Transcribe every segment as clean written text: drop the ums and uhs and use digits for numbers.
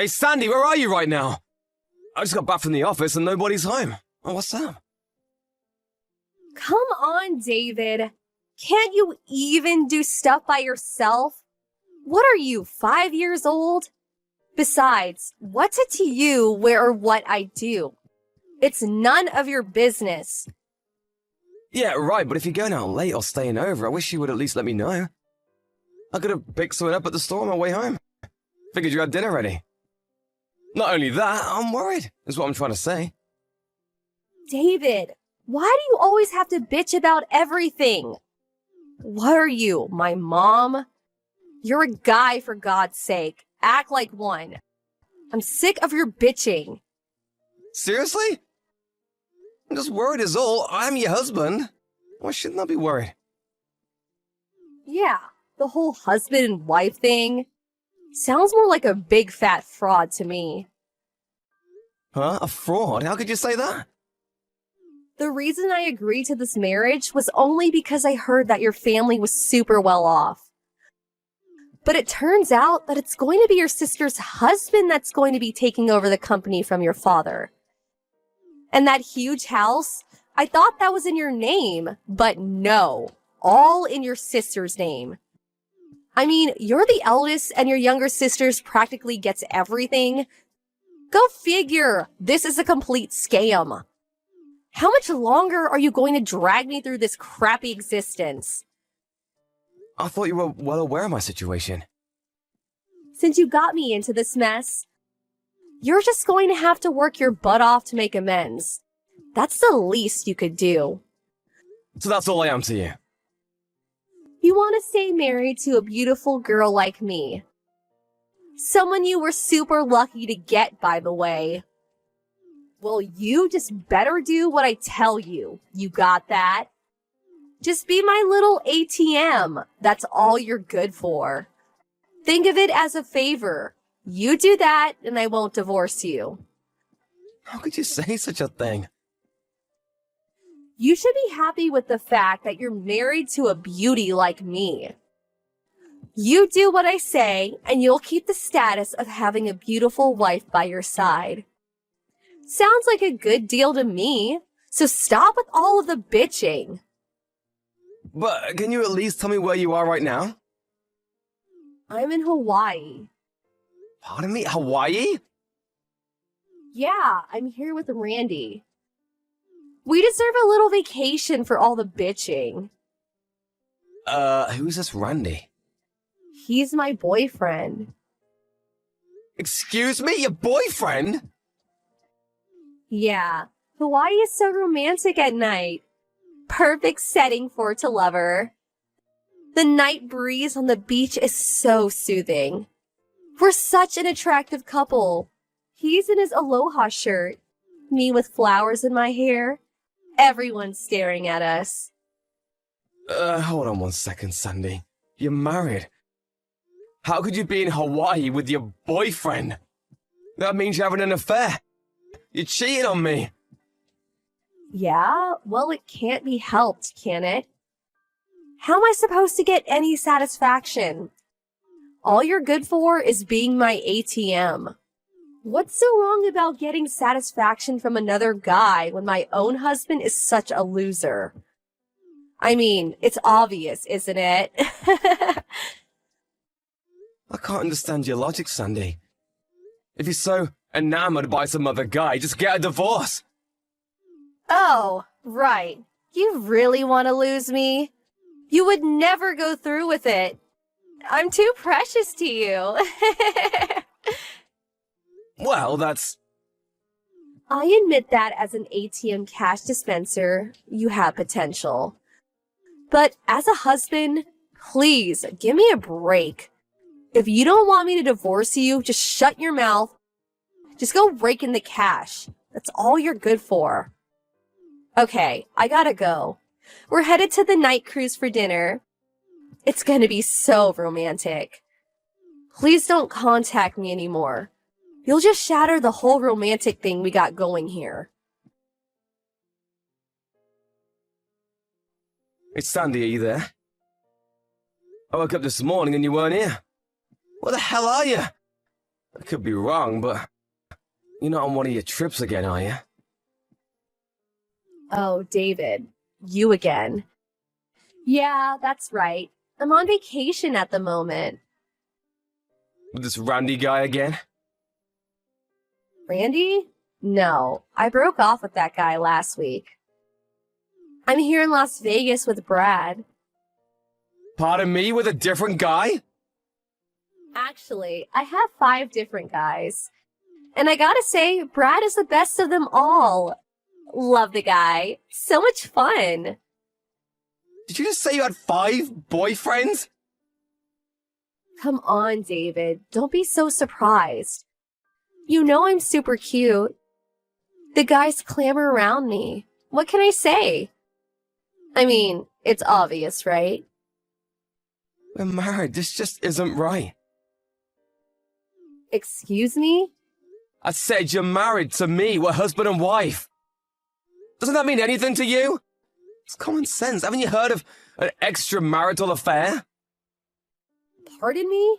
Hey, Sandy, where are you right now? I just got back from the office and nobody's home. Oh, what's up? Come on, David. Can't you even do stuff by yourself? What are you, 5 years old? Besides, what's it to you where or what I do? It's none of your business. Yeah, right, but if you're going out late or staying over, I wish you would at least let me know. I could have picked something up at the store on my way home. Figured you had dinner ready. Not only that, I'm worried, is what I'm trying to say. David, why do you always have to bitch about everything? What are you, my mom? You're a guy, for God's sake. Act like one. I'm sick of your bitching. Seriously? I'm just worried is all. I'm your husband. Why shouldn't I be worried? Yeah, the whole husband and wife thing sounds more like a big fat fraud to me. Huh? A fraud? How could you say that? The reason I agreed to this marriage was only because I heard that your family was super well off. But it turns out that it's going to be your sister's husband that's going to be taking over the company from your father. And that huge house, I thought that was in your name, but no, all in your sister's name. I mean, you're the eldest and your younger sister's practically gets everything. Go figure, this is a complete scam. How much longer are you going to drag me through this crappy existence? I thought you were well aware of my situation. Since you got me into this mess, you're just going to have to work your butt off to make amends. That's the least you could do. So that's all I am to you. You want to stay married to a beautiful girl like me. Someone you were super lucky to get, by the way. Well, you just better do what I tell you. You got that? Just be my little ATM. That's all you're good for. Think of it as a favor. You do that, and I won't divorce you. How could you say such a thing? You should be happy with the fact that you're married to a beauty like me. You do what I say, and you'll keep the status of having a beautiful wife by your side. Sounds like a good deal to me, so stop with all of the bitching. But can you at least tell me where you are right now? I'm in Hawaii. Pardon me? Hawaii? Yeah, I'm here with Randy. We deserve a little vacation for all the bitching. Who's this Randy? He's my boyfriend. Excuse me? Your boyfriend? Yeah, Hawaii is so romantic at night. Perfect setting for to lover. The night breeze on the beach is so soothing. We're such an attractive couple. He's in his aloha shirt. Me with flowers in my hair. Everyone's staring at us. Hold on one second, Sandy. You're married. How could you be in Hawaii with your boyfriend? That means you're having an affair. You're cheating on me. Yeah, well, it can't be helped, can it? How am I supposed to get any satisfaction? All you're good for is being my ATM. What's so wrong about getting satisfaction from another guy when my own husband is such a loser? I mean, it's obvious, isn't it? I can't understand your logic, Sandy. If you're so enamored by some other guy, just get a divorce. Oh, right. You really want to lose me? You would never go through with it. I'm too precious to you. Well, that's... I admit that as an ATM cash dispenser, you have potential. But as a husband, please, give me a break. If you don't want me to divorce you, just shut your mouth. Just go rake in the cash. That's all you're good for. Okay, I gotta go. We're headed to the night cruise for dinner. It's gonna be so romantic. Please don't contact me anymore. You'll just shatter the whole romantic thing we got going here. Hey, Sandy, are you there? I woke up this morning and you weren't here. Where the hell are you? I could be wrong, but you're not on one of your trips again, are you? Oh, David, you again. Yeah, that's right. I'm on vacation at the moment. With this Randy guy again? Randy? No, I broke off with that guy last week. I'm here in Las Vegas with Brad. Pardon me, with a different guy? Actually, I have 5 different guys. And I gotta say, Brad is the best of them all. Love the guy. So much fun. Did you just say you had 5 boyfriends? Come on, David. Don't be so surprised. You know I'm super cute. The guys clamor around me. What can I say? I mean, it's obvious, right? We're married. This just isn't right. Excuse me? I said you're married to me. We're husband and wife. Doesn't that mean anything to you? It's common sense. Haven't you heard of an extramarital affair? Pardon me?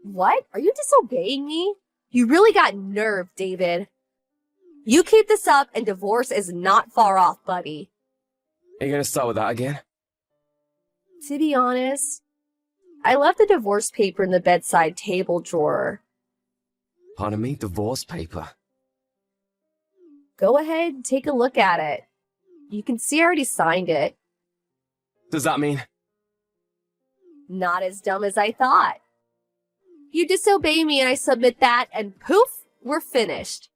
What? Are you disobeying me? You really got nerve, David. You keep this up and divorce is not far off, buddy. Are you gonna start with that again? To be honest, I left the divorce paper in the bedside table drawer. Pardon me? Divorce paper? Go ahead and take a look at it. You can see I already signed it. Does that mean? Not as dumb as I thought. You disobey me and I submit that and poof, we're finished.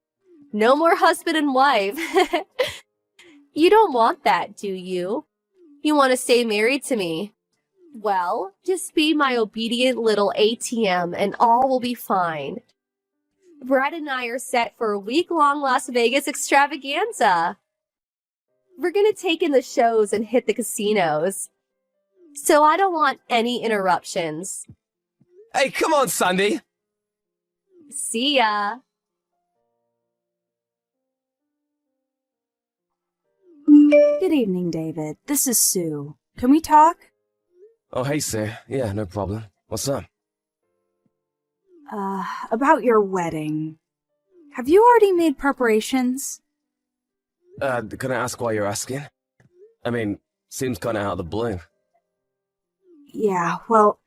No more husband and wife. You don't want that, do you? You want to stay married to me? Well, just be my obedient little ATM and all will be fine. Brad and I are set for a week-long Las Vegas extravaganza. We're gonna take in the shows and hit the casinos. So I don't want any interruptions. Hey, come on, Sandy. See ya. Good evening, David. This is Sue. Can we talk? Oh, hey, Sue. Yeah, no problem. What's up? About your wedding. Have you already made preparations? Can I ask why you're asking? I mean, seems kinda out of the blue. Yeah, well,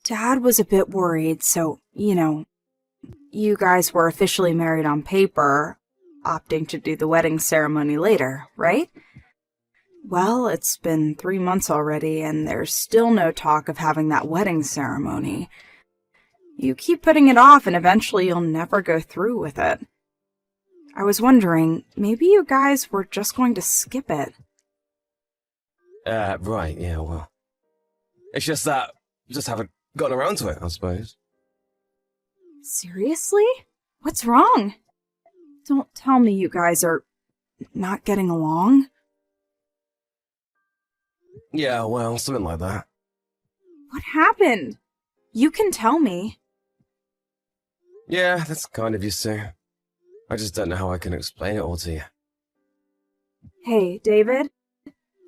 Dad was a bit worried, so, you guys were officially married on paper, opting to do the wedding ceremony later, right? Well, it's been 3 months already, and there's still no talk of having that wedding ceremony. You keep putting it off, and eventually you'll never go through with it. I was wondering, maybe you guys were just going to skip it. Right, yeah, well. It's just that we just haven't gotten around to it, I suppose. Seriously? What's wrong? Don't tell me you guys are not getting along. Yeah, well, something like that. What happened? You can tell me. Yeah, that's kind of you, Sue. I just don't know how I can explain it all to you. Hey, David,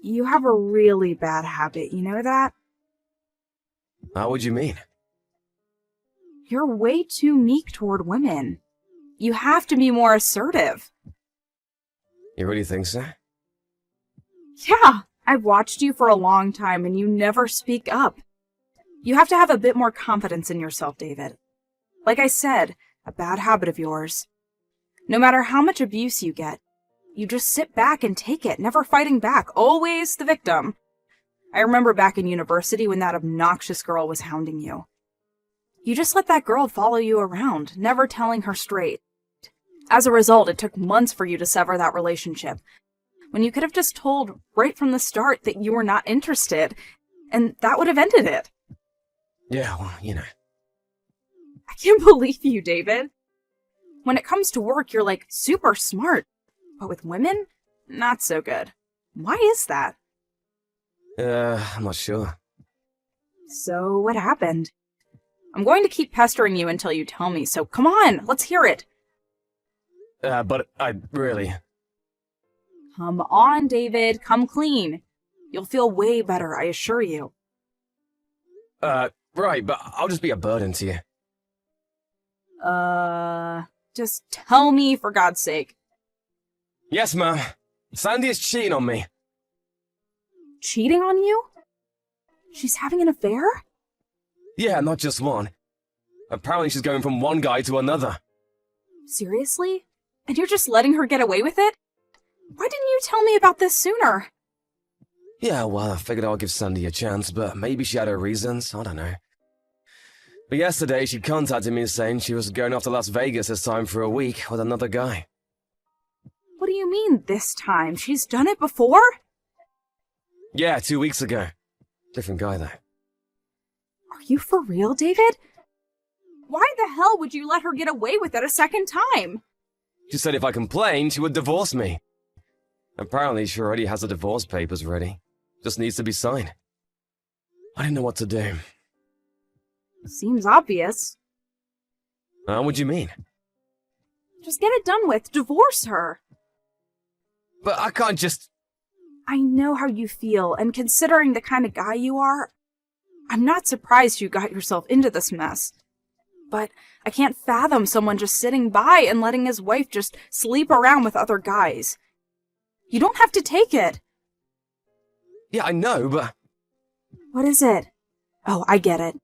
you have a really bad habit, you know that? How would you mean? You're way too meek toward women. You have to be more assertive. You really think so? Yeah, I've watched you for a long time and you never speak up. You have to have a bit more confidence in yourself, David. Like I said, a bad habit of yours. No matter how much abuse you get, you just sit back and take it, never fighting back, always the victim. I remember back in university when that obnoxious girl was hounding you. You just let that girl follow you around, never telling her straight. As a result, it took months for you to sever that relationship, when you could have just told right from the start that you were not interested, and that would have ended it. Yeah, well, I can't believe you, David. When it comes to work, you're like super smart, but with women, not so good. Why is that? I'm not sure. So what happened? I'm going to keep pestering you until you tell me, so come on, let's hear it. But I really... Come on, David, come clean. You'll feel way better, I assure you. Right, but I'll just be a burden to you. Just tell me, for God's sake. Yes, ma'am. Sandy is cheating on me. Cheating on you? She's having an affair? Yeah, not just one. Apparently she's going from one guy to another. Seriously? And you're just letting her get away with it? Why didn't you tell me about this sooner? Yeah, well, I figured I'll give Sandy a chance, but maybe she had her reasons, I don't know. But yesterday she contacted me saying she was going off to Las Vegas this time for a week with another guy. What do you mean, this time? She's done it before? Yeah, 2 weeks ago. Different guy, though. Are you for real, David? Why the hell would you let her get away with it a second time? She said if I complained, she would divorce me. Apparently she already has the divorce papers ready. Just needs to be signed. I didn't know what to do. Seems obvious. What do you mean? Just get it done with. Divorce her. But I can't just... I know how you feel, and considering the kind of guy you are, I'm not surprised you got yourself into this mess. But I can't fathom someone just sitting by and letting his wife just sleep around with other guys. You don't have to take it. Yeah, I know, but... What is it? Oh, I get it.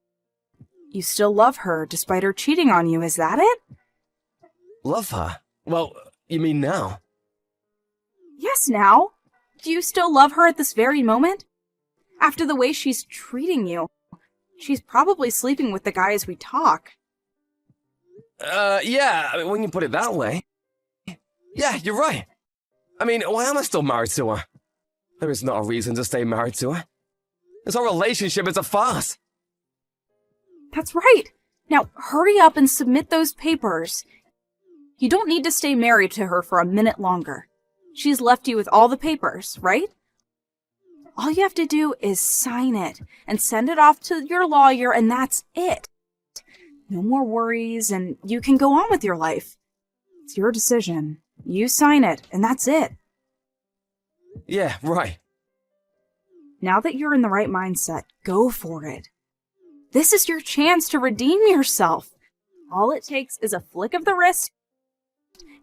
You still love her despite her cheating on you, is that it? Love her? Well, you mean now? Yes, now. Do you still love her at this very moment? After the way she's treating you, she's probably sleeping with the guy as we talk. Yeah, I mean, when you put it that way. Yeah, you're right. I mean, why am I still married to her? There is not a reason to stay married to her. This whole relationship is a farce. That's right. Now, hurry up and submit those papers. You don't need to stay married to her for a minute longer. She's left you with all the papers, right? All you have to do is sign it and send it off to your lawyer, and that's it. No more worries, and you can go on with your life. It's your decision. You sign it, and that's it. Yeah, right. Now that you're in the right mindset, go for it. This is your chance to redeem yourself. All it takes is a flick of the wrist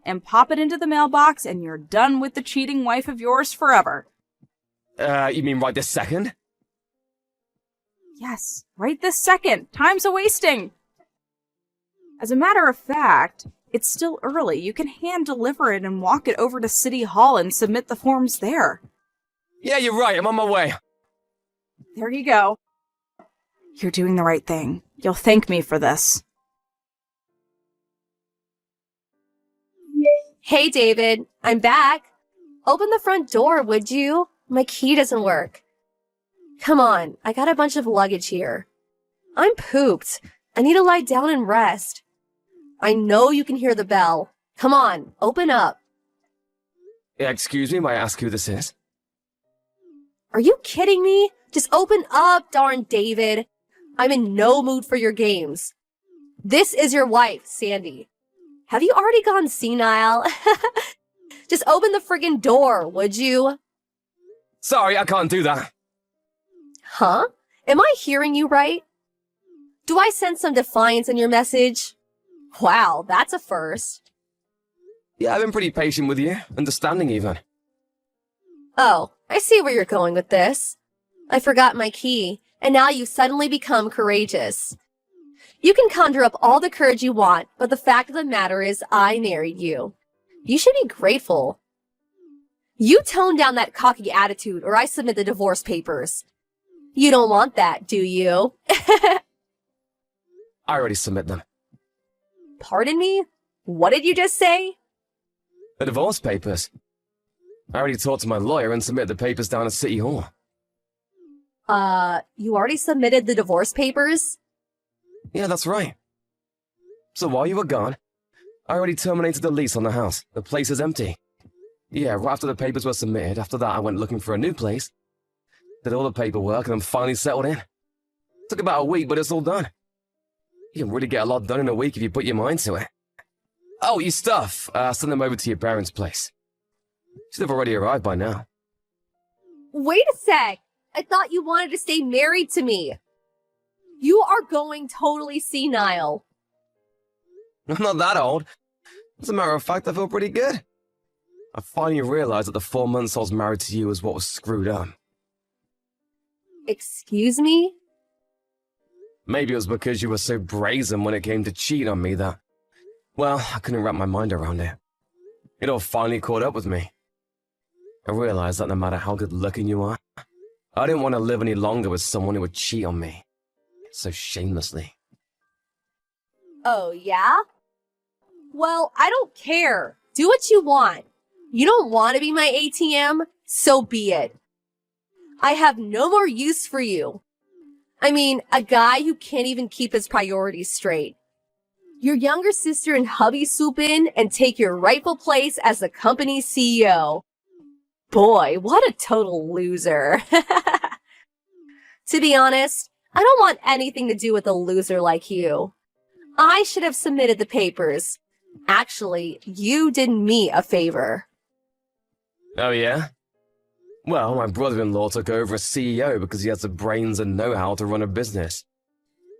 and pop it into the mailbox, and you're done with the cheating wife of yours forever. You mean right this second? Yes, right this second. Time's a-wasting. As a matter of fact, it's still early. You can hand-deliver it and walk it over to City Hall and submit the forms there. Yeah, you're right. I'm on my way. There you go. You're doing the right thing. You'll thank me for this. Hey, David, I'm back. Open the front door, would you? My key doesn't work. Come on, I got a bunch of luggage here. I'm pooped. I need to lie down and rest. I know you can hear the bell. Come on, open up. Yeah, excuse me, may I ask who this is? Are you kidding me? Just open up, darn David. I'm in no mood for your games. This is your wife, Sandy. Have you already gone senile? Just open the friggin' door, would you? Sorry, I can't do that. Huh? Am I hearing you right? Do I sense some defiance in your message? Wow, that's a first. Yeah, I've been pretty patient with you, understanding even. Oh, I see where you're going with this. I forgot my key, and now you've suddenly become courageous. You can conjure up all the courage you want, but the fact of the matter is I married you. You should be grateful. You tone down that cocky attitude, or I submit the divorce papers. You don't want that, do you? I already submit them. Pardon me? What did you just say? The divorce papers. I already talked to my lawyer and submitted the papers down at City Hall. You already submitted the divorce papers? Yeah, that's right. So while you were gone, I already terminated the lease on the house. The place is empty. Yeah, right after the papers were submitted, after that I went looking for a new place. Did all the paperwork and I'm finally settled in. Took about a week, but it's all done. You can really get a lot done in a week if you put your mind to it. Oh, your stuff. Send them over to your parents' place. Should have already arrived by now. Wait a sec. I thought you wanted to stay married to me. You are going totally senile. I'm not that old. As a matter of fact, I feel pretty good. I finally realized that the 4 months I was married to you is what was screwed up. Excuse me? Maybe it was because you were so brazen when it came to cheating on me that, well, I couldn't wrap my mind around it. It all finally caught up with me. I realized that no matter how good looking you are, I didn't want to live any longer with someone who would cheat on me so shamelessly. Oh, yeah? Well, I don't care. Do what you want. You don't want to be my ATM? So be it. I have no more use for you. I mean, a guy who can't even keep his priorities straight. Your younger sister and hubby swoop in and take your rightful place as the company's CEO. Boy, what a total loser. To be honest, I don't want anything to do with a loser like you. I should have submitted the papers. Actually, you did me a favor. Oh yeah? Well, my brother-in-law took over as CEO because he has the brains and know-how to run a business.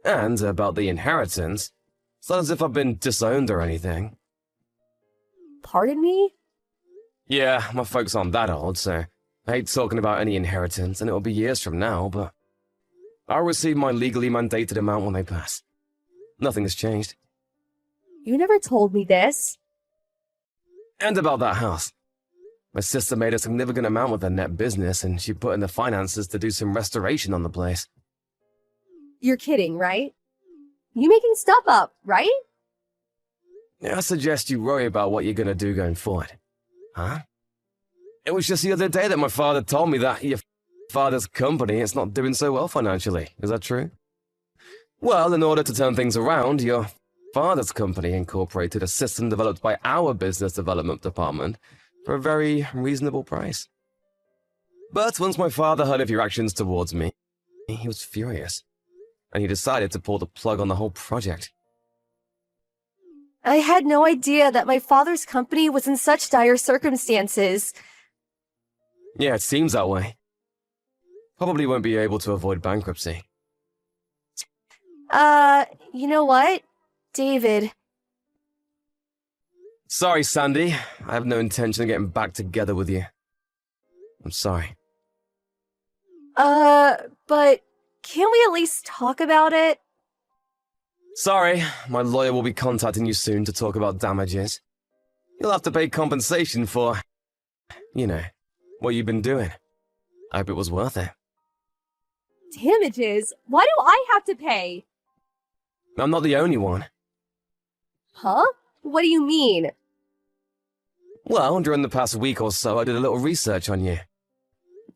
And about the inheritance, it's not as if I've been disowned or anything. Pardon me? Yeah, my folks aren't that old, so I hate talking about any inheritance, and it'll be years from now, but I'll receive my legally mandated amount when they pass. Nothing has changed. You never told me this. And about that house. My sister made a significant amount with her net business, and she put in the finances to do some restoration on the place. You're kidding, right? You making stuff up, right? I suggest you worry about what you're gonna do going forward. Huh? It was just the other day that my father told me that your father's company is not doing so well financially. Is that true? Well, in order to turn things around, your father's company incorporated a system developed by our business development department for a very reasonable price. But once my father heard of your actions towards me, he was furious, and he decided to pull the plug on the whole project. I had no idea that my father's company was in such dire circumstances. Yeah, it seems that way. Probably won't be able to avoid bankruptcy. You know what? David. Sorry, Sandy. I have no intention of getting back together with you. I'm sorry. But can't we at least talk about it? Sorry, my lawyer will be contacting you soon to talk about damages. You'll have to pay compensation for, you know, what you've been doing. I hope it was worth it. Damages? Why do I have to pay? I'm not the only one. Huh? What do you mean? Well, during the past week or so, I did a little research on you.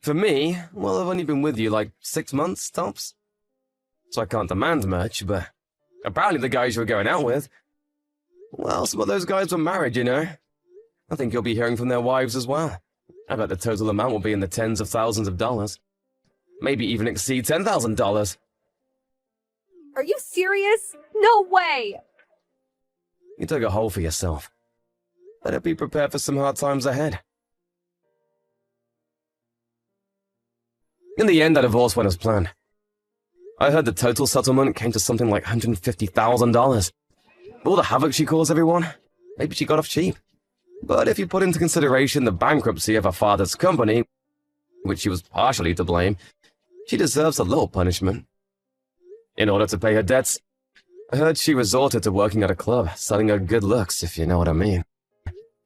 For me, well, I've only been with you like 6 months, tops. So I can't demand much, but apparently the guys you were going out with, well, some of those guys were married, you know. I think you'll be hearing from their wives as well. I bet the total amount will be in the tens of thousands of dollars. Maybe even exceed $10,000. Are you serious? No way! You dug a hole for yourself. Better be prepared for some hard times ahead. In the end, that divorce went as planned. I heard the total settlement came to something like $150,000. All the havoc she caused everyone, maybe she got off cheap. But if you put into consideration the bankruptcy of her father's company, which she was partially to blame, she deserves a little punishment. In order to pay her debts, I heard she resorted to working at a club, selling her good looks, if you know what I mean.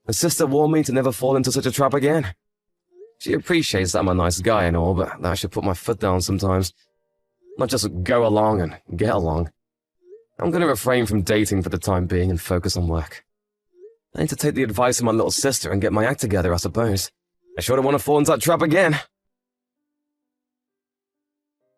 Her sister warned me to never fall into such a trap again. She appreciates that I'm a nice guy and all, but that I should put my foot down sometimes. Not just go along and get along. I'm going to refrain from dating for the time being and focus on work. I need to take the advice of my little sister and get my act together, I suppose. I sure don't want to fall into that trap again.